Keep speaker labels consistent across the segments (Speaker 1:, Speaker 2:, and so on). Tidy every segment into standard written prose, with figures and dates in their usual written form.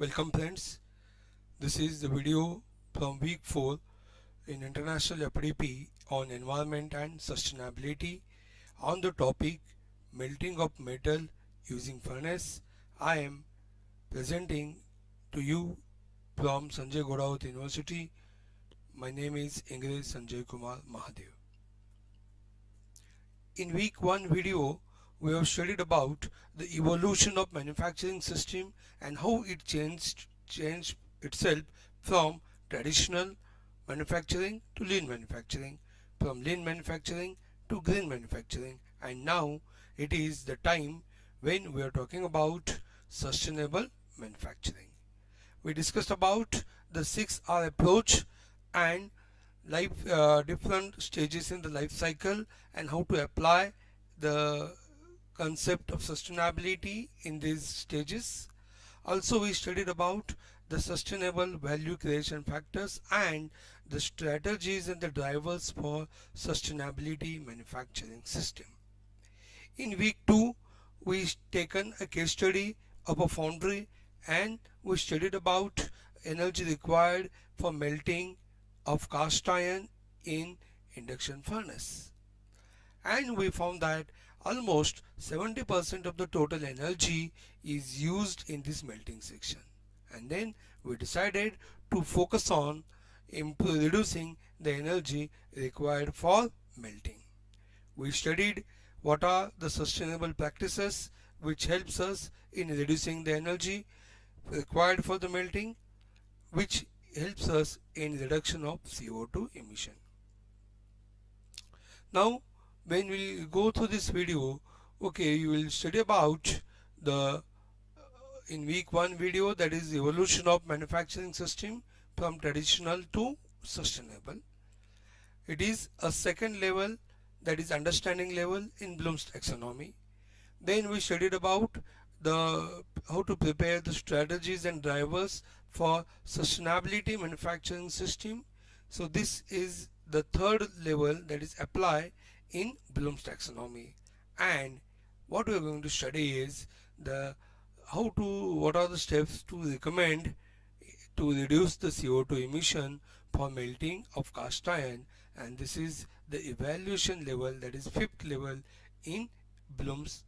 Speaker 1: Welcome friends, this is the video from week 4 in International FDP on environment and sustainability on the topic melting of metal using furnace. I am presenting to you from Sanjay Godawat University. My name is Ingrid Sanjay Kumar Mahadev. In week 1 video, we have studied about the evolution of manufacturing system and how it changed itself from traditional manufacturing to lean manufacturing, from lean manufacturing to green manufacturing, and now it is the time when we are talking about sustainable manufacturing. We discussed about the 6R approach and different stages in the life cycle and how to apply the concept of sustainability in these stages. Also, we studied about the sustainable value creation factors and the strategies and the drivers for sustainability manufacturing system. In week 2, we taken a case study of a foundry and we studied about energy required for melting of cast iron in induction furnace. And we found that almost 70% of the total energy is used in this melting section. And then we decided to focus on reducing the energy required for melting. We studied what are the sustainable practices which helps us in reducing the energy required for the melting, which helps us in reduction of CO2 emission. Now when we go through this video, okay, you will study about the in week 1 video, that is evolution of manufacturing system from traditional to sustainable. It is a second level, that is understanding level in Bloom's taxonomy. Then we studied about the how to prepare the strategies and drivers for sustainability manufacturing system. So this is the third level, that is apply in Bloom's taxonomy. And what we are going to study is the what are the steps to recommend to reduce the CO2 emission for melting of cast iron, and this is the evaluation level, that is fifth level in Bloom's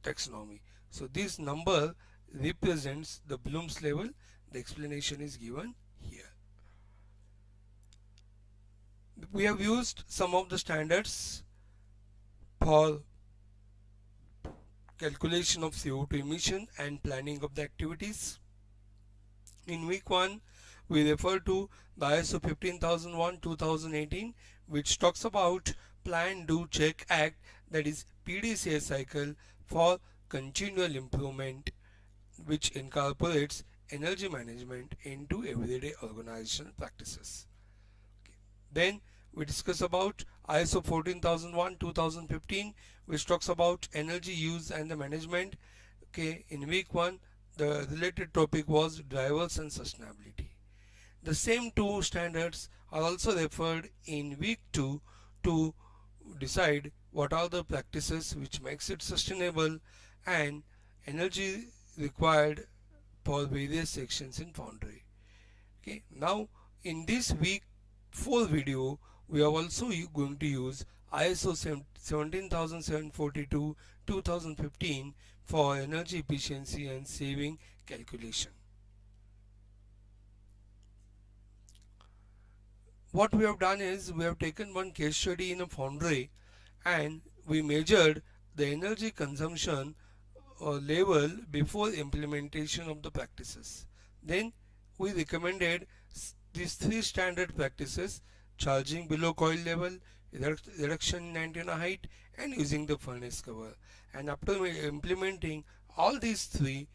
Speaker 1: taxonomy. So this number represents the Bloom's level. The explanation is given here. We have used some of the standards for calculation of CO2 emission and planning of the activities. In week 1, we refer to the ISO 15001 2018, which talks about Plan Do Check Act, that is PDCA cycle for continual improvement, which incorporates energy management into everyday organizational practices. Okay. Then we discuss about ISO 14001 2015, which talks about energy use and the management. Okay, in week 1, the related topic was drivers and sustainability. The same two standards are also referred in week 2 to decide what are the practices which makes it sustainable and energy required for various sections in foundry. Okay, now in this week 4 video, we are also going to use ISO 17742 2015 for energy efficiency and saving calculation. What we have done is we have taken one case study in a foundry and we measured the energy consumption level before implementation of the practices. Then we recommended these 3 standard practices: charging below coil level, reduction in antenna height, and using the furnace cover. And after implementing all these 3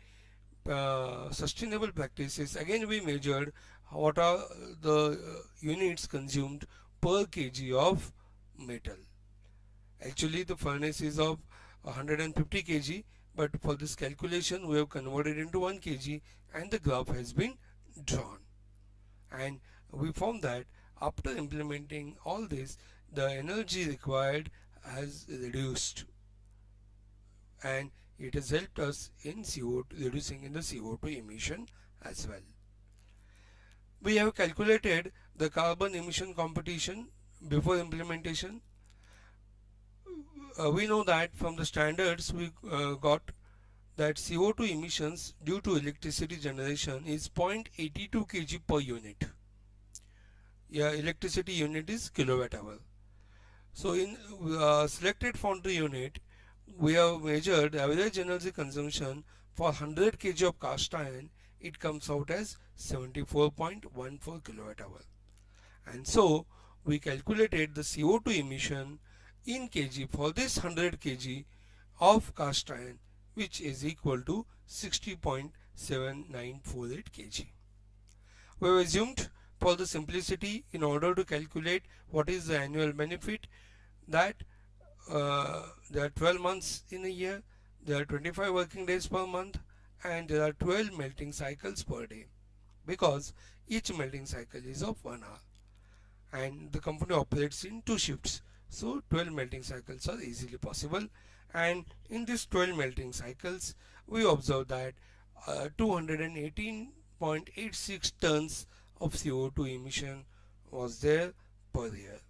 Speaker 1: sustainable practices, again we measured what are the units consumed per kg of metal. Actually the furnace is of 150 kg, but for this calculation we have converted into 1 kg and the graph has been drawn. And we found that after implementing all this, the energy required has reduced, and it has helped us in reducing in the CO2 emission as well. We have calculated the carbon emission competition before implementation. We know that from the standards we got that CO2 emissions due to electricity generation is 0.82 kg per unit. Yeah, electricity unit is kilowatt hour. So in selected foundry unit, we have measured average energy consumption for 100 kg of cast iron. It comes out as 74.14 kilowatt hour. And so we calculated the CO2 emission in kg for this 100 kg of cast iron, which is equal to 60.7948 kg. We have assumed for the simplicity, in order to calculate what is the annual benefit, that there are 12 months in a year, there are 25 working days per month, and there are 12 melting cycles per day, because each melting cycle is of 1 hour and the company operates in 2 shifts. So 12 melting cycles are easily possible, and in these 12 melting cycles we observe that 218.86 tons of CO2 emission was there per year.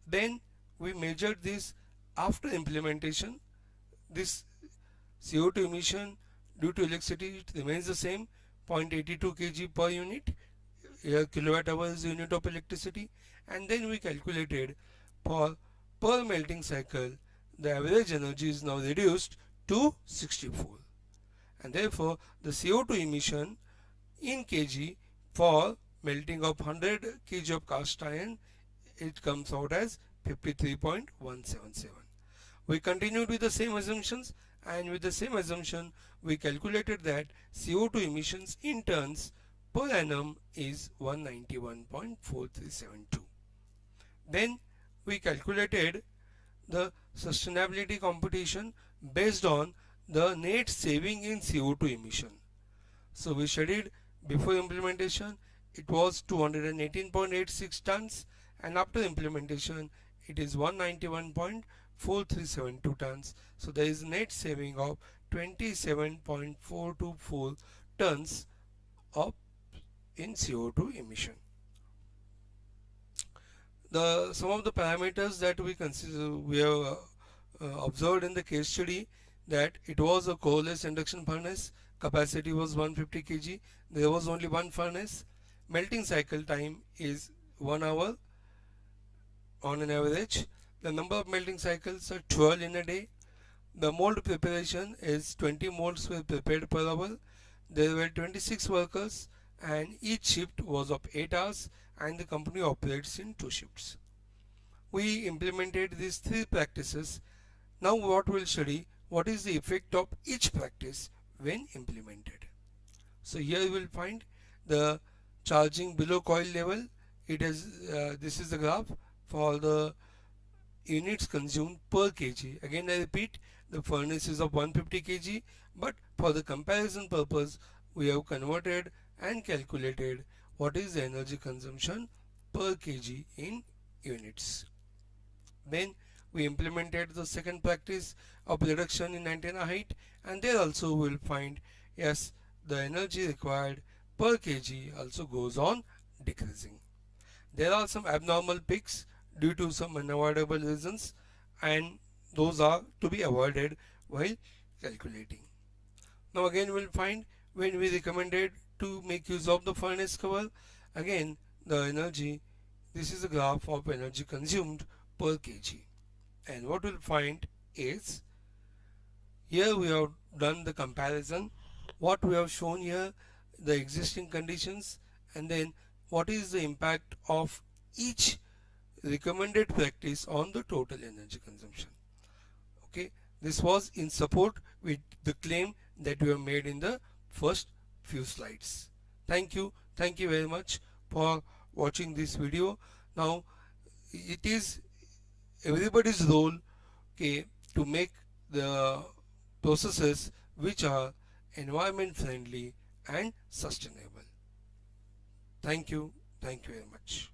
Speaker 1: Then we measured this after implementation. This CO2 emission due to electricity remains the same, 0.82 kg per unit. Here kilowatt hour is the unit of electricity, and then we calculated for per melting cycle the average energy is now reduced to 64, and therefore the CO2 emission in kg for melting of 100 kg of cast iron, it comes out as 53.177. We continued with the same assumptions, and with the same assumption we calculated that CO2 emissions in tons per annum is 191.4372. Then we calculated the sustainability competition based on the net saving in CO2 emission. So we studied before implementation it was 218.86 tons, and after implementation it is 191.4372 tons. So there is net saving of 27.424 tons of in CO2 emission. Some of the parameters that we consider, we have observed in the case study, that it was a coreless induction furnace, capacity was 150 kg, there was only one furnace, melting cycle time is 1 hour on an average, the number of melting cycles are 12 in a day, the mold preparation is 20 molds were prepared per hour, there were 26 workers, and each shift was of 8 hours, and the company operates in 2 shifts. We implemented these 3 practices. Now what we'll study, what is the effect of each practice when implemented. So here you will find the charging below coil level. It has this is the graph for the units consumed per kg. Again I repeat, the furnace is of 150 kg, but for the comparison purpose we have converted and calculated what is the energy consumption per kg in units. Then we implemented the second practice of reduction in antenna height, and there also we will find, yes, the energy required per kg also goes on decreasing. There are some abnormal peaks due to some unavoidable reasons, and those are to be avoided while calculating. Now again we will find, when we recommended to make use of the furnace cover, again the energy, this is a graph of energy consumed per kg, and what we'll find is, here we have done the comparison, what we have shown here, the existing conditions, and then what is the impact of each recommended practice on the total energy consumption. Okay, this was in support with the claim that we have made in the first few slides. Thank you very much for watching this video. Now it is everybody's role, okay, to make the processes which are environment friendly and sustainable. Thank you very much.